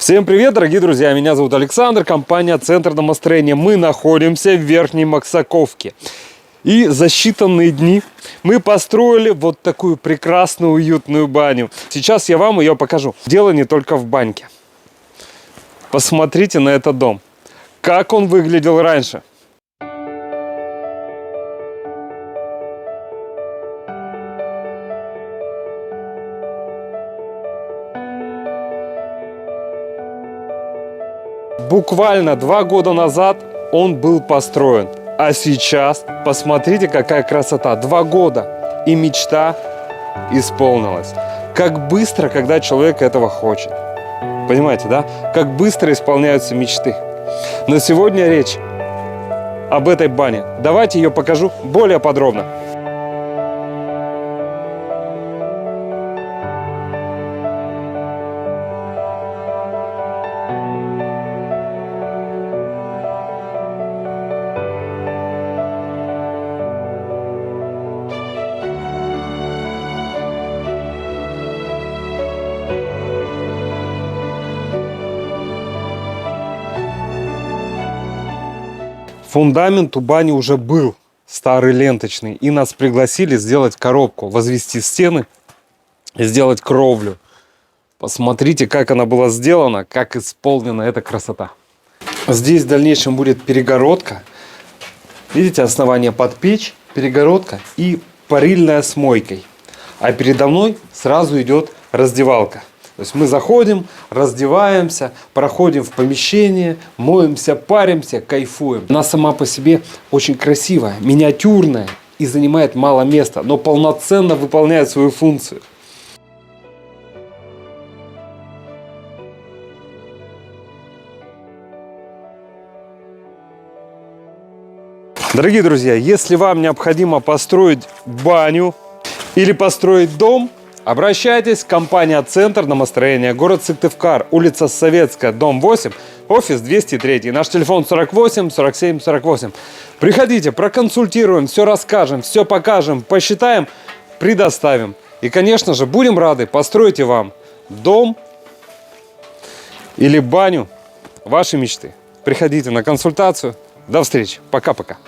Всем привет, дорогие друзья! Меня зовут Александр, компания «Центр домостроения». Мы находимся в Верхней Максаковке. И за считанные дни мы построили вот такую прекрасную, уютную баню. Сейчас я вам ее покажу. Дело не только в баньке. Посмотрите на этот дом. Как он выглядел раньше. Буквально 2 года назад он был построен. А сейчас посмотрите, какая красота. 2 года. И мечта исполнилась. Как быстро, когда человек этого хочет. Понимаете, да? Как быстро исполняются мечты. Но сегодня речь об этой бане. Давайте ее покажу более подробно. Фундамент у бани уже был старый, ленточный, и нас пригласили сделать коробку, возвести стены и сделать кровлю. Посмотрите, как она была сделана, как исполнена эта красота. Здесь в дальнейшем будет перегородка. Видите, основание под печь, перегородка и парильная с мойкой. А передо мной сразу идет раздевалка. То есть мы заходим, раздеваемся, проходим в помещение, моемся, паримся, кайфуем. Она сама по себе очень красивая, миниатюрная и занимает мало места, но полноценно выполняет свою функцию. Дорогие друзья, если вам необходимо построить баню или построить дом, обращайтесь, компания «Центр домостроения», город Сыктывкар, улица Советская, дом 8, офис 203, наш телефон 48 47 48. Приходите, проконсультируем, все расскажем, все покажем, посчитаем, предоставим. И, конечно же, будем рады построить и вам дом или баню вашей мечты. Приходите на консультацию. До встречи. Пока-пока.